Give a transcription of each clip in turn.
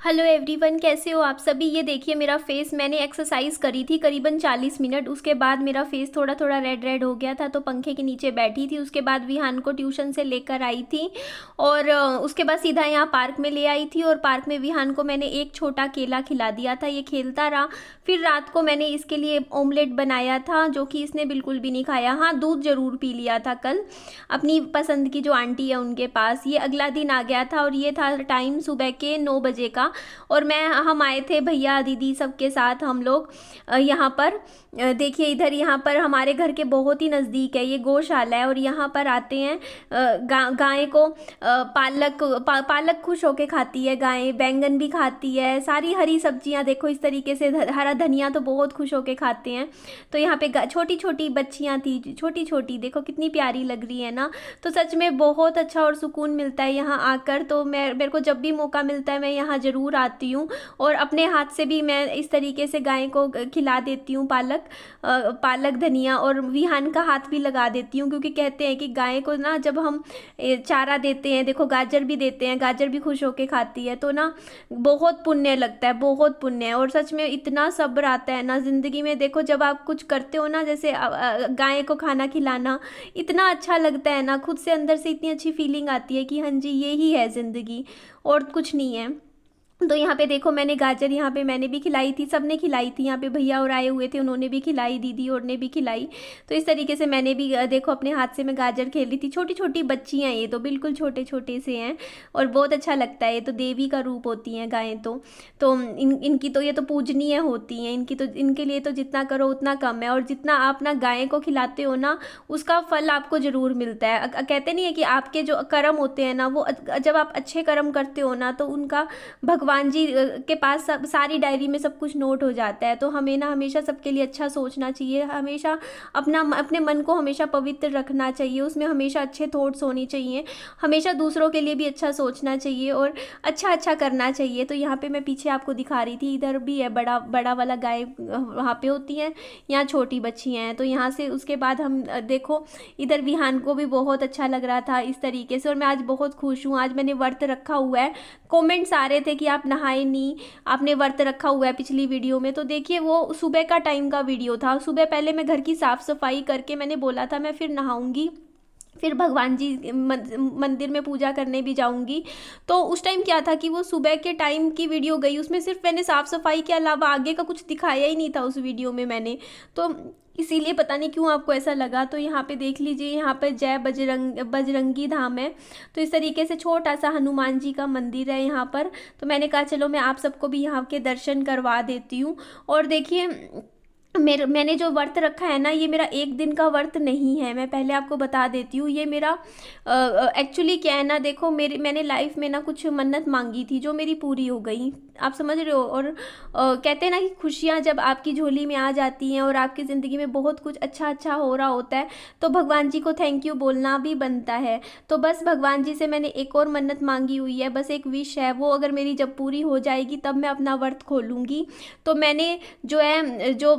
Hello everyone, कैसे हो आप सभी। ये देखिए मेरा फेस, मैंने एक्सरसाइज करी थी करीबन 40 मिनट। उसके बाद मेरा फेस थोड़ा थोड़ा रेड रेड हो गया था, तो पंखे के नीचे बैठी थी। उसके बाद विहान को ट्यूशन से लेकर आई थी और उसके बाद सीधा यहाँ पार्क में ले आई थी। और पार्क में विहान को मैंने एक छोटा केला खिला दिया था, ये खेलता रहा। फिर रात को मैंने इसके लिए ऑमलेट बनाया था, जो कि इसने बिल्कुल भी नहीं खाया। हाँ, दूध ज़रूर पी लिया था कल अपनी पसंद की जो आंटी है उनके पास। ये अगला दिन आ गया था और ये था टाइम सुबह के 9 बजे का। और हम आए थे भैया दीदी सबके साथ हम लोग यहाँ पर। देखिए इधर, यहाँ पर हमारे घर के बहुत ही नज़दीक है, ये गौशाला है। और यहाँ पर आते हैं गाय को पालक खुश होके खाती है गाय, बैंगन भी खाती है, सारी हरी सब्जियाँ देखो इस तरीके से। हरा धनिया तो बहुत खुश होके खाते हैं। तो यहाँ पे छोटी छोटी बच्चियाँ थी, छोटी छोटी, देखो कितनी प्यारी लग रही है ना। तो सच में बहुत अच्छा और सुकून मिलता है यहाँ आकर। तो मेरे को जब भी मौका मिलता है मैं यहाँ ज़रूर आती हूँ। और अपने हाथ से भी मैं इस तरीके से गाय को खिला देती हूँ पालक धनिया, और विहान का हाथ भी लगा देती हूँ। क्योंकि कहते हैं कि गाय को ना जब हम चारा देते हैं, देखो गाजर भी देते हैं, गाजर भी खुश होके खाती है, तो ना बहुत पुण्य लगता है, बहुत पुण्य है। और सच में इतना सब्र आता है ना ज़िंदगी में। देखो जब आप कुछ करते हो ना, जैसे गाय को खाना खिलाना, इतना अच्छा लगता है ना, खुद से अंदर से इतनी अच्छी फीलिंग आती है कि हाँ जी यही है ज़िंदगी और कुछ नहीं है। तो यहाँ पे देखो मैंने गाजर यहाँ पे मैंने भी खिलाई थी, सबने खिलाई थी। यहाँ पे भैया और आए हुए थे, उन्होंने भी खिलाई, दीदी और ने भी खिलाई। तो इस तरीके से मैंने भी देखो अपने हाथ से मैं गाजर खेल रही थी। छोटी छोटी बच्चियाँ, ये तो बिल्कुल छोटे छोटे से हैं और बहुत अच्छा लगता है। ये तो देवी का रूप होती हैं गायें। तो इनकी तो ये तो पूजनीय होती हैं। इनके लिए तो जितना करो उतना कम है। और जितना आप ना गाय को खिलाते हो ना, उसका फल आपको ज़रूर मिलता है। कहते नहीं है कि आपके जो कर्म होते हैं ना, वो जब आप अच्छे कर्म करते हो ना, तो उनका भगवान जी के पास सब सारी डायरी में सब कुछ नोट हो जाता है। तो हमें ना हमेशा सबके लिए अच्छा सोचना चाहिए, हमेशा अपने मन को हमेशा पवित्र रखना चाहिए, उसमें हमेशा अच्छे थॉट्स होनी चाहिए, हमेशा दूसरों के लिए भी अच्छा सोचना चाहिए और अच्छा अच्छा करना चाहिए। तो यहाँ पे मैं पीछे आपको दिखा रही थी, इधर भी है बड़ा बड़ा वाला गाय, वहाँ पे होती है, यहाँ छोटी बच्चियाँ हैं। तो यहाँ से उसके बाद हम देखो इधर विहान को भी बहुत अच्छा लग रहा था इस तरीके से। और मैं आज बहुत खुश हूँ, आज मैंने व्रत रखा हुआ है। कमेंट्स आ रहे थे कि आप नहाए नहीं, आपने व्रत रखा हुआ है पिछली वीडियो में। तो देखिए वो सुबह का टाइम का वीडियो था। सुबह पहले मैं घर की साफ़ सफाई करके मैंने बोला था मैं फिर नहाऊंगी, फिर भगवान जी मंदिर में पूजा करने भी जाऊंगी। तो उस टाइम क्या था कि वो सुबह के टाइम की वीडियो गई, उसमें सिर्फ मैंने साफ़ सफाई के अलावा आगे का कुछ दिखाया ही नहीं था उस वीडियो में मैंने। तो इसीलिए पता नहीं क्यों आपको ऐसा लगा। तो यहाँ पे देख लीजिए, यहाँ पे जय बजरंगी धाम है। तो इस तरीके से छोटा सा हनुमान जी का मंदिर है यहाँ पर। तो मैंने कहा चलो मैं आप सबको भी यहाँ के दर्शन करवा देती हूँ। और देखिए मैंने जो व्रत रखा है ना, ये मेरा एक दिन का व्रत नहीं है, मैं पहले आपको बता देती हूँ। ये मेरा एक्चुअली क्या है ना, देखो मैंने लाइफ में ना कुछ मन्नत मांगी थी जो मेरी पूरी हो गई, आप समझ रहे हो। और कहते हैं ना कि खुशियाँ जब आपकी झोली में आ जाती हैं और आपकी ज़िंदगी में बहुत कुछ अच्छा अच्छा हो रहा होता है, तो भगवान जी को थैंक यू बोलना भी बनता है। तो बस भगवान जी से मैंने एक और मन्नत मांगी हुई है, बस एक विश है, वो अगर मेरी जब पूरी हो जाएगी तब मैं अपना व्रत खोलूँगी। तो मैंने जो है जो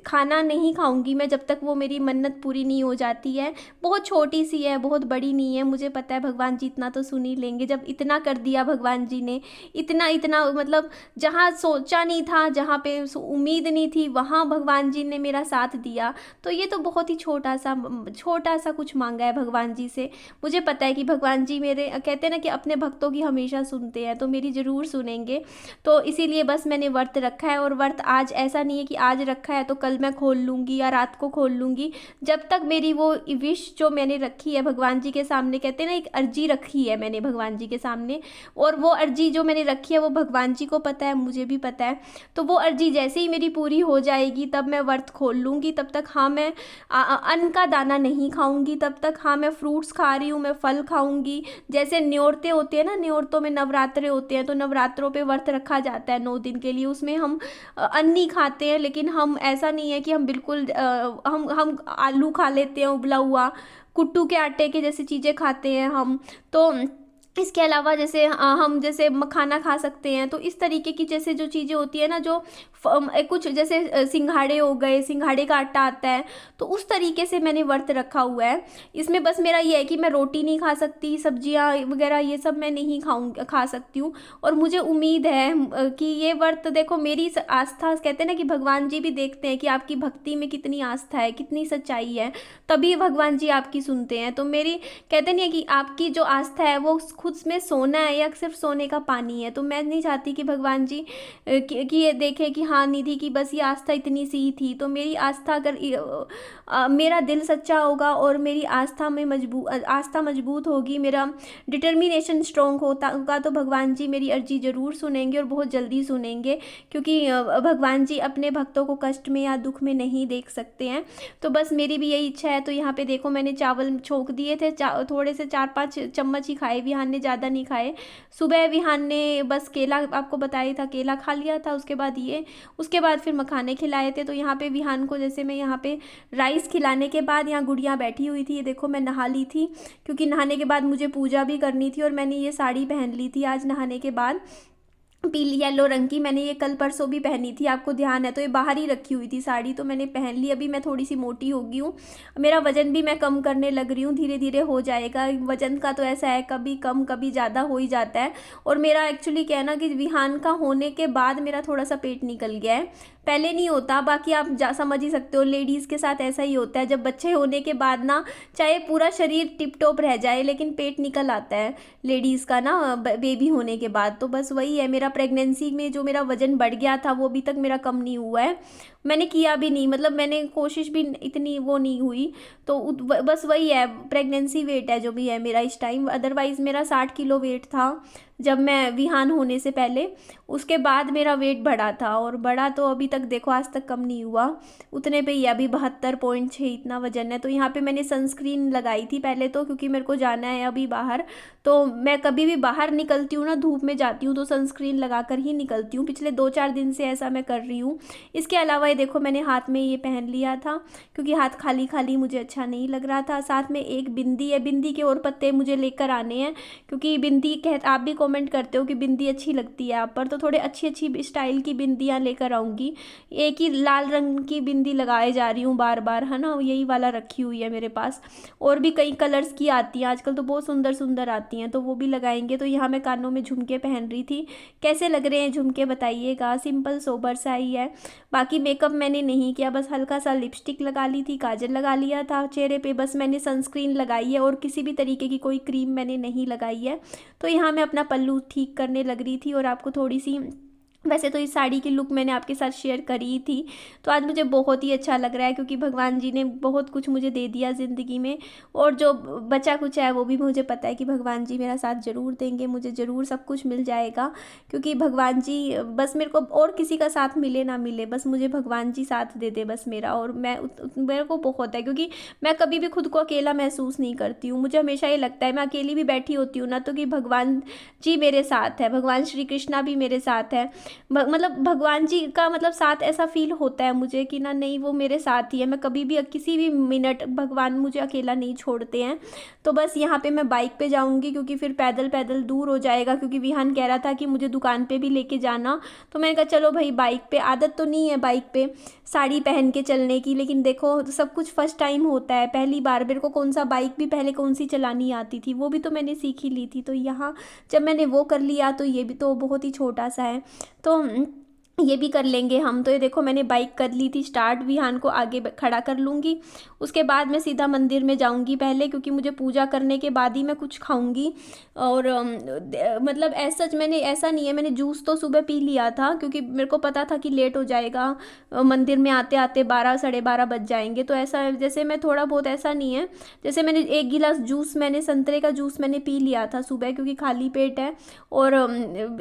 खाना नहीं खाऊंगी मैं जब तक वो मेरी मन्नत पूरी नहीं हो जाती है। बहुत छोटी सी है, बहुत बड़ी नहीं है, मुझे पता है भगवान जी इतना तो सुन ही लेंगे। जब इतना कर दिया भगवान जी ने, इतना इतना मतलब जहाँ सोचा नहीं था, जहाँ पे उम्मीद नहीं थी, वहाँ भगवान जी ने मेरा साथ दिया। तो ये तो बहुत ही छोटा सा कुछ मांगा है भगवान जी से। मुझे पता है कि भगवान जी मेरे, कहते हैं ना कि अपने भक्तों की हमेशा सुनते हैं, तो मेरी ज़रूर सुनेंगे। तो इसीलिए बस मैंने व्रत रखा है। और व्रत आज ऐसा नहीं है कि आज रखा है तो कल मैं खोल लूँगी या रात को खोल लूँगी। जब तक मेरी वो विश जो मैंने रखी है भगवान जी के सामने, कहते हैं ना एक अर्जी रखी है मैंने भगवान जी के सामने, और वो अर्जी जो मैंने रखी है वो भगवान जी को पता है, मुझे भी पता है। तो वो अर्जी जैसे ही मेरी पूरी हो जाएगी तब मैं व्रत खोल लूँगी। तब तक हाँ मैं अन्न का दाना नहीं खाऊंगी, तब तक हाँ मैं फ्रूट्स खा रही हूँ, मैं फल खाऊंगी। जैसे न्योरते होते हैं ना, न्योरतों में नवरात्रे होते हैं, तो नवरात्रों पे व्रत रखा जाता है 9 दिन के लिए, उसमें हम अन्न नहीं खाते हैं। लेकिन हम ऐसा नहीं है कि हम बिल्कुल हम आलू खा लेते हैं उबला हुआ, कुट्टू के आटे के जैसी चीज़ें खाते हैं हम। तो इसके अलावा जैसे हम जैसे मखाना खा सकते हैं, तो इस तरीके की जैसे जो चीज़ें होती है ना, जो कुछ जैसे सिंघाड़े हो गए, सिंघाड़े का आटा आता है, तो उस तरीके से मैंने व्रत रखा हुआ है। इसमें बस मेरा ये है कि मैं रोटी नहीं खा सकती, सब्जियां वगैरह ये सब मैं नहीं खा सकती हूँ। और मुझे उम्मीद है कि ये व्रत देखो मेरी आस्था, कहते हैं ना कि भगवान जी भी देखते हैं कि आपकी भक्ति में कितनी आस्था है, कितनी सच्चाई है, तभी भगवान जी आपकी सुनते हैं। तो मेरी, कहते नहीं है कि आपकी जो आस्था है वो खुद में सोना है या सिर्फ सोने का पानी है। तो मैं नहीं चाहती कि भगवान जी कि ये देखे कि हाँ निधि की बस ये आस्था इतनी सी ही थी। तो मेरी आस्था अगर मेरा दिल सच्चा होगा और मेरी आस्था मजबूत होगी, मेरा डिटर्मिनेशन स्ट्रॉन्ग होगा, तो भगवान जी मेरी अर्जी ज़रूर सुनेंगे और बहुत जल्दी सुनेंगे। क्योंकि भगवान जी अपने भक्तों को कष्ट में या दुख में नहीं देख सकते हैं। तो बस मेरी भी यही इच्छा है। तो यहाँ पे देखो मैंने चावल छोंक दिए थे, थोड़े से 4-5 चम्मच ही खाए विहान ने, ज़्यादा नहीं खाए। सुबह विहान ने बस केला, आपको बताया था, केला खा लिया था। उसके बाद उसके बाद फिर मखाने खिलाए थे। तो यहाँ पे विहान को जैसे मैं यहाँ पे राइस खिलाने के बाद यहाँ गुड़िया बैठी हुई थी, ये देखो मैं नहा ली थी, क्योंकि नहाने के बाद मुझे पूजा भी करनी थी। और मैंने ये साड़ी पहन ली थी आज नहाने के बाद, पीली येलो रंग की। मैंने ये कल परसों भी पहनी थी, आपको ध्यान है। तो ये बाहर ही रखी हुई थी साड़ी, तो मैंने पहन ली। अभी मैं थोड़ी सी मोटी हो गई हूँ, मेरा वज़न भी मैं कम करने लग रही हूँ, धीरे धीरे हो जाएगा। वज़न का तो ऐसा है, कभी कम कभी ज़्यादा हो ही जाता है। और मेरा एक्चुअली क्या है ना कि विहान का होने के बाद मेरा थोड़ा सा पेट निकल गया है, पहले नहीं होता। बाकी आप समझ ही सकते हो, लेडीज़ के साथ ऐसा ही होता है। जब बच्चे होने के बाद ना, चाहे पूरा शरीर टिप टॉप रह जाए लेकिन पेट निकल आता है लेडीज़ का ना, बेबी होने के बाद। तो बस वही है, मेरा प्रेगनेंसी में जो मेरा वज़न बढ़ गया था वो अभी तक मेरा कम नहीं हुआ है। मैंने किया भी नहीं, मतलब मैंने कोशिश भी इतनी वो नहीं हुई। तो बस वही है, प्रेगनेंसी वेट है जो भी है मेरा इस टाइम। अदरवाइज़ मेरा 60 किलो वेट था जब मैं विहान होने से पहले। उसके बाद मेरा वेट बढ़ा था, और बढ़ा तो अभी तक देखो आज तक कम नहीं हुआ, उतने पे ही है। अभी 72.6 इतना वजन है। तो यहाँ पे मैंने सनस्क्रीन लगाई थी पहले तो, क्योंकि मेरे को जाना है अभी बाहर। तो मैं कभी भी बाहर निकलती हूँ ना, धूप में जाती हूँ, तो सनस्क्रीन लगा कर ही निकलती हूँ। पिछले 2-4 दिन से ऐसा मैं कर रही हूँ। इसके अलावा ये देखो मैंने हाथ में ये पहन लिया था, क्योंकि हाथ खाली खाली मुझे अच्छा नहीं लग रहा था। साथ में एक बिंदी है, बिंदी के और पत्ते मुझे लेकर आने हैं, क्योंकि बिंदी आप भी कमेंट करते हो कि बिंदी अच्छी लगती है आप पर, तो थोड़े अच्छी अच्छी स्टाइल की बिंदियाँ लेकर आऊँगी। एक ही लाल रंग की बिंदी लगाए जा रही हूँ बार बार, है ना, यही वाला रखी हुई है मेरे पास। और भी कई कलर्स की आती हैं आजकल, तो बहुत सुंदर सुंदर आती हैं, तो वो भी लगाएंगे। तो यहाँ मैं कानों में झुमके पहन रही थी। कैसे लग रहे हैं झुमके बताइएगा, सिंपल सोबर सा ही है। बाकी मेकअप मैंने नहीं किया, बस हल्का सा लिपस्टिक लगा ली थी, काजल लगा लिया था चेहरे पे, बस मैंने सनस्क्रीन लगाई है और किसी भी तरीके की कोई क्रीम मैंने नहीं लगाई है। तो यहाँ मैं अपना पल्लू ठीक करने लग रही थी, और आपको थोड़ी सी, वैसे तो इस साड़ी की लुक मैंने आपके साथ शेयर करी थी। तो आज मुझे बहुत ही अच्छा लग रहा है, क्योंकि भगवान जी ने बहुत कुछ मुझे दे दिया ज़िंदगी में, और जो बचा कुछ है वो भी मुझे पता है कि भगवान जी मेरा साथ ज़रूर देंगे, मुझे ज़रूर सब कुछ मिल जाएगा। क्योंकि भगवान जी, बस मेरे को और किसी का साथ मिले ना मिले, बस मुझे भगवान जी साथ दे दे बस मेरा। और मेरे को बहुत है, क्योंकि मैं कभी भी खुद को अकेला महसूस नहीं करती हूँ। मुझे हमेशा ये लगता है, मैं अकेली भी बैठी होती हूँ ना, तो कि भगवान जी मेरे साथ है, भगवान श्री कृष्णा भी मेरे साथ है। मतलब भगवान जी का मतलब साथ ऐसा फील होता है मुझे कि ना, नहीं वो मेरे साथ ही है। मैं कभी भी किसी भी मिनट भगवान मुझे अकेला नहीं छोड़ते हैं। तो बस यहाँ पे मैं बाइक पे जाऊँगी, क्योंकि फिर पैदल पैदल दूर हो जाएगा, क्योंकि विहान कह रहा था कि मुझे दुकान पे भी लेके जाना। तो मैंने कहा चलो भाई बाइक पे, आदत तो नहीं है बाइक पे साड़ी पहन के चलने की, लेकिन देखो सब कुछ फर्स्ट टाइम होता है, पहली बार। मेरे को कौन सा बाइक भी पहले कौन सी चलानी आती थी, वो भी तो मैंने सीख ही ली थी। तो यहाँ जब मैंने वो कर लिया, तो ये भी तो बहुत ही छोटा सा है, तो ये भी कर लेंगे हम। तो ये देखो मैंने बाइक कर ली थी स्टार्ट, विहान को आगे खड़ा कर लूँगी। उसके बाद मैं सीधा मंदिर में जाऊँगी पहले, क्योंकि मुझे पूजा करने के बाद ही मैं कुछ खाऊँगी। और मतलब ऐसा मैंने, ऐसा नहीं है, मैंने जूस तो सुबह पी लिया था, क्योंकि मेरे को पता था कि लेट हो जाएगा, मंदिर में आते आते 12 साढ़े 12 बज जाएंगे। तो ऐसा जैसे मैं थोड़ा बहुत, ऐसा नहीं है, जैसे मैंने 1 गिलास जूस, मैंने संतरे का जूस मैंने पी लिया था सुबह, क्योंकि खाली पेट है। और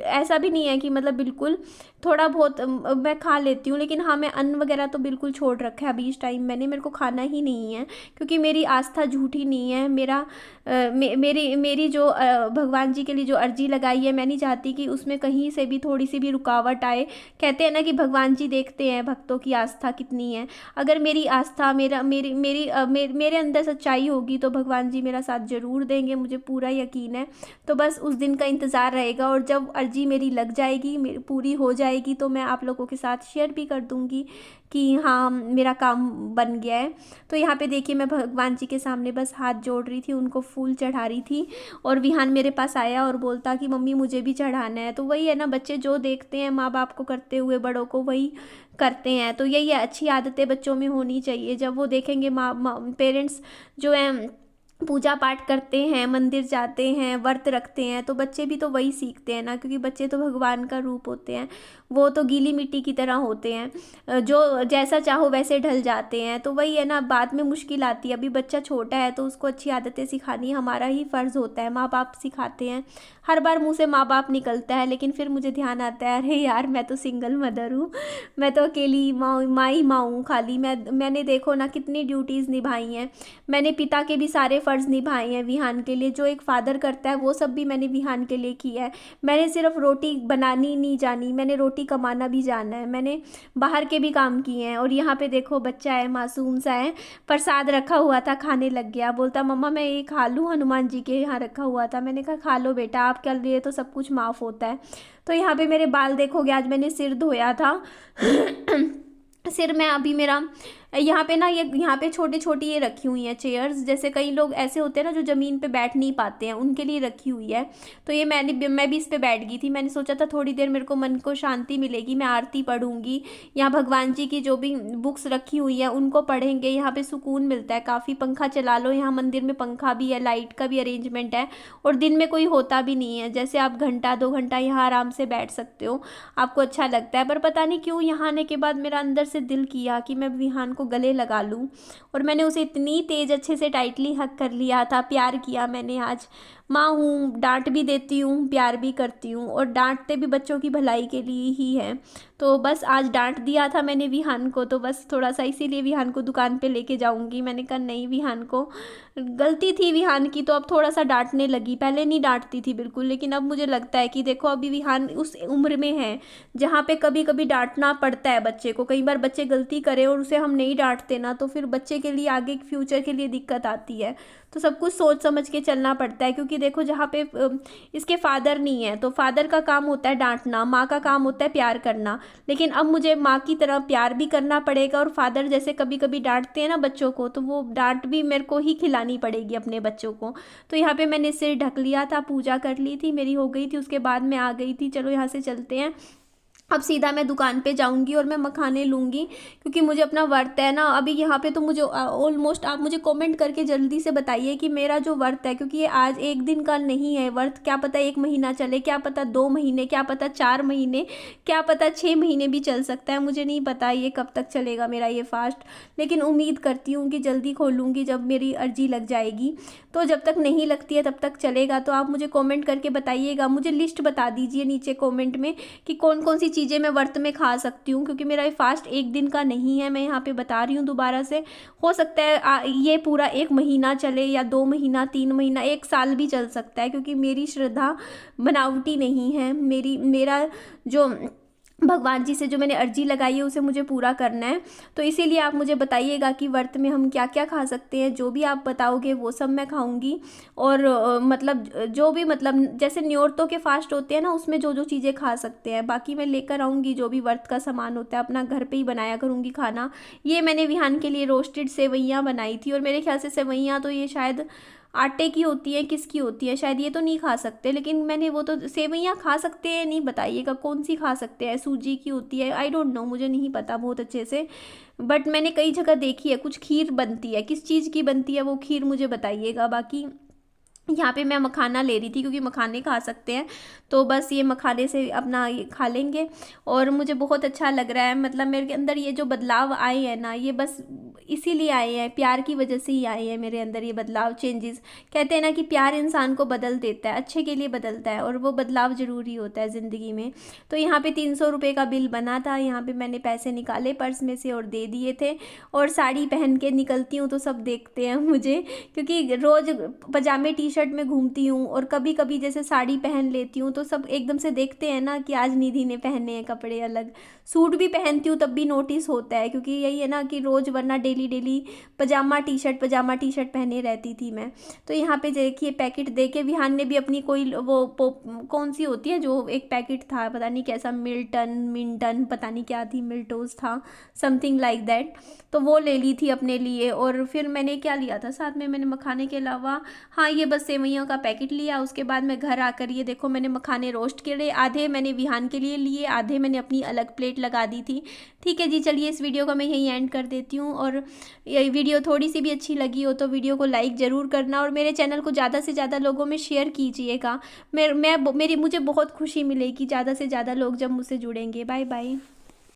ऐसा भी नहीं है कि मतलब बिल्कुल, थोड़ा बहुत बहुत मैं खा लेती हूँ, लेकिन हाँ मैं अन्न वगैरह तो बिल्कुल छोड़ रखा है अभी इस टाइम मैंने, मेरे को खाना ही नहीं है, क्योंकि मेरी आस्था झूठी नहीं है। मेरा मेरी मेरी जो भगवान जी के लिए जो अर्जी लगाई है, मैं नहीं चाहती कि उसमें कहीं से भी थोड़ी सी भी रुकावट आए। कहते हैं ना कि भगवान जी देखते हैं भक्तों की आस्था कितनी है। अगर मेरी आस्था मेरे अंदर सच्चाई होगी तो भगवान जी मेरा साथ ज़रूर देंगे, मुझे पूरा यकीन है। तो बस उस दिन का इंतज़ार रहेगा, और जब अर्जी मेरी लग जाएगी, पूरी हो जाएगी, तो मैं आप लोगों के साथ शेयर भी कर दूँगी कि हाँ मेरा काम बन गया है। तो यहाँ पे देखिए मैं भगवान जी के सामने बस हाथ जोड़ रही थी, उनको फूल चढ़ा रही थी, और विहान मेरे पास आया और बोलता कि मम्मी मुझे भी चढ़ाना है। तो वही है ना, बच्चे जो देखते हैं माँ बाप को करते हुए, बड़ों को, वही करते हैं। तो यही है, अच्छी आदतें बच्चों में होनी चाहिए। जब वो देखेंगे पेरेंट्स जो हैं पूजा पाठ करते हैं, मंदिर जाते हैं, व्रत रखते हैं, तो बच्चे भी तो वही सीखते हैं ना, क्योंकि बच्चे तो भगवान का रूप होते हैं, वो तो गीली मिट्टी की तरह होते हैं, जो जैसा चाहो वैसे ढल जाते हैं। तो वही है ना, बाद में मुश्किल आती है। अभी बच्चा छोटा है तो उसको अच्छी आदतें सिखानी हमारा ही फ़र्ज़ होता है। माँ बाप सिखाते हैं, हर बार मुँह से माँ बाप निकलता है, लेकिन फिर मुझे ध्यान आता है अरे यार मैं तो सिंगल मदर हूँ, मैं तो अकेली माँ ही माँ हूँ खाली। मैंने देखो ना कितनी ड्यूटीज़ निभाई हैं। मैंने पिता के भी सारे फ़र्ज़ निभाए हैं विहान के लिए, जो एक फ़ादर करता है वो सब भी मैंने विहान के लिए किया है। मैंने सिर्फ रोटी बनानी नहीं जानी, मैंने रोटी कमाना भी जाना है, मैंने बाहर के भी काम किए हैं। और यहाँ पे देखो बच्चा है, मासूम सा है, प्रसाद रखा हुआ था, खाने लग गया, बोलता मम्मा मैं ये खा लूँ, हनुमान जी के यहाँ रखा हुआ था। मैंने कहा खा लो बेटा, आपके लिए तो सब कुछ माफ़ होता है। तो यहाँ पे मेरे बाल देखोगे, आज मैंने सिर धोया था सिर में अभी मेरा यहाँ पे ना, ये यहाँ पे छोटी छोटी ये रखी हुई हैं चेयर्स, जैसे कई लोग ऐसे होते हैं ना जो ज़मीन पे बैठ नहीं पाते हैं, उनके लिए रखी हुई है। तो ये मैं भी इस पे बैठ गई थी। मैंने सोचा था थोड़ी देर मेरे को मन को शांति मिलेगी, मैं आरती पढ़ूंगी, यहाँ भगवान जी की जो भी बुक्स रखी हुई है उनको पढ़ेंगे, यहाँ पे सुकून मिलता है काफ़ी। पंखा चला लो, यहाँ मंदिर में पंखा भी है, लाइट का भी अरेंजमेंट है, और दिन में कोई होता भी नहीं है, जैसे आप घंटा 2 घंटा यहाँ आराम से बैठ सकते हो, आपको अच्छा लगता है। पर पता नहीं क्यों यहाँ आने के बाद मेरा अंदर से दिल किया कि मैं विहान को गले लगा लूँ, और मैंने उसे इतनी तेज़ अच्छे से टाइटली हग कर लिया था, प्यार किया मैंने। आज माँ हूँ, डांट भी देती हूँ, प्यार भी करती हूँ, और डांटते भी बच्चों की भलाई के लिए ही है। तो बस आज डांट दिया था मैंने विहान को, तो बस थोड़ा सा इसीलिए विहान को दुकान पे लेके जाऊँगी। मैंने कहा नहीं, विहान को गलती थी विहान की, तो अब थोड़ा सा डांटने लगी, पहले नहीं डांटती थी बिल्कुल, लेकिन अब मुझे लगता है कि देखो अभी विहान उस उम्र में है जहाँ पे कभी कभी डांटना पड़ता है बच्चे को। कई बार बच्चे गलती करें और उसे हम नहीं डांटते ना, तो फिर बच्चे के लिए आगे फ्यूचर के लिए दिक्कत आती है। तो सब कुछ सोच समझ के चलना पड़ता है, क्योंकि देखो जहाँ पे इसके फादर नहीं है, तो फादर का काम होता है डांटना, माँ का काम होता है प्यार करना, लेकिन अब मुझे माँ की तरह प्यार भी करना पड़ेगा, और फादर जैसे कभी कभी डांटते हैं ना बच्चों को, तो वो डांट भी मेरे को ही खिलानी पड़ेगी अपने बच्चों को। तो यहाँ पे मैंने सिर ढक लिया था, पूजा कर ली थी, मेरी हो गई थी, उसके बाद मैं आ गई थी। चलो यहाँ से चलते हैं, अब सीधा मैं दुकान पे जाऊंगी और मैं मखाने लूँगी, क्योंकि मुझे अपना व्रत है ना अभी यहाँ पे। तो मुझे ऑलमोस्ट, आप मुझे कमेंट करके जल्दी से बताइए कि मेरा जो व्रत है, क्योंकि ये आज एक दिन का नहीं है व्रत, क्या पता 1 महीना चले, क्या पता 2 महीने, क्या पता 4 महीने, क्या पता 6 महीने भी चल सकता है, मुझे नहीं पता ये कब तक चलेगा मेरा ये फास्ट। लेकिन उम्मीद करती हूँ कि जल्दी खोलूँगी जब मेरी अर्जी लग जाएगी। तो जब तक नहीं लगती है तब तक चलेगा। तो आप मुझे कमेंट करके बताइएगा, मुझे लिस्ट बता दीजिए नीचे कमेंट में कि कौन कौन सी चीज़ें मैं व्रत में खा सकती हूँ, क्योंकि मेरा ये फास्ट एक दिन का नहीं है। मैं यहाँ पे बता रही हूँ दोबारा से, हो सकता है ये पूरा 1 महीना चले, या 2 महीना, 3 महीना, 1 साल भी चल सकता है, क्योंकि मेरी श्रद्धा बनावटी नहीं है। मेरा जो भगवान जी से जो मैंने अर्जी लगाई है उसे मुझे पूरा करना है। तो इसीलिए आप मुझे बताइएगा कि व्रत में हम क्या क्या खा सकते हैं, जो भी आप बताओगे वो सब मैं खाऊंगी। और मतलब जो भी, मतलब जैसे न्योरतों के फास्ट होते हैं ना, उसमें जो जो चीज़ें खा सकते हैं, बाकी मैं लेकर आऊँगी। जो भी व्रत का सामान होता है अपना घर पर ही बनाया करूँगी खाना। ये मैंने विहान के लिए रोस्टेड सेवइयाँ बनाई थी, और मेरे ख्याल से सेवइयाँ तो ये शायद आटे की होती है, किसकी होती है, शायद ये तो नहीं खा सकते, लेकिन मैंने वो तो सेवइयाँ खा सकते हैं, नहीं बताइएगा कौन सी खा सकते हैं, सूजी की होती है, आई डोंट नो, मुझे नहीं पता बहुत अच्छे से, बट मैंने कई जगह देखी है। कुछ खीर बनती है, किस चीज़ की बनती है वो खीर मुझे बताइएगा। बाकी यहाँ पे मैं मखाना ले रही थी क्योंकि मखाने खा सकते हैं, तो बस ये मखाने से अपना ये खा लेंगे। और मुझे बहुत अच्छा लग रहा है, मतलब मेरे अंदर ये जो बदलाव आए हैं ना, ये बस इसीलिए आए हैं, प्यार की वजह से ही आए हैं मेरे अंदर ये बदलाव, चेंजेस। कहते हैं ना कि प्यार इंसान को बदल देता है, अच्छे के लिए बदलता है, और वो बदलाव ज़रूरी होता है ज़िंदगी में। तो यहाँ पे 300 रुपये का बिल बना था, यहाँ पे मैंने पैसे निकाले पर्स में से और दे दिए थे। और साड़ी पहन के निकलती हूँ तो सब देखते हैं मुझे, क्योंकि रोज़ पजामे टी शर्ट में घूमती हूँ, और कभी कभी जैसे साड़ी पहन लेती हूँ तो सब एकदम से देखते हैं ना कि आज निधि ने पहने हैं कपड़े अलग। सूट भी पहनती हूँ तब भी नोटिस होता है, क्योंकि यही है ना कि रोज़ वरना डेली डेली पजामा टी शर्ट पहने रहती थी मैं। तो यहाँ पे देखिए पैकेट दे के विहान ने भी अपनी कोई वो कौन सी होती है जो एक पैकेट था, पता नहीं कैसा, मिल्टन पता नहीं क्या थी, मिल्टोज था, समथिंग लाइक दैट, तो वो ले ली थी अपने लिए। और फिर मैंने क्या लिया था साथ में, मैंने मखाने के अलावा, हाँ ये बस सेवइयों का पैकेट लिया। उसके बाद मैं घर आकर ये देखो मैंने मखाने रोस्ट करे, आधे मैंने विहान के लिए लिए, आधे मैंने अपनी अलग प्लेट लगा दी थी। ठीक है जी, चलिए इस वीडियो को मैं यहीं एंड कर देती हूँ। और ये वीडियो थोड़ी सी भी अच्छी लगी हो तो वीडियो को लाइक ज़रूर करना, और मेरे चैनल को ज़्यादा से ज़्यादा लोगों में शेयर कीजिएगा। मुझे बहुत खुशी मिलेगी ज़्यादा से ज़्यादा लोग जब मुझसे जुड़ेंगे। Bye bye.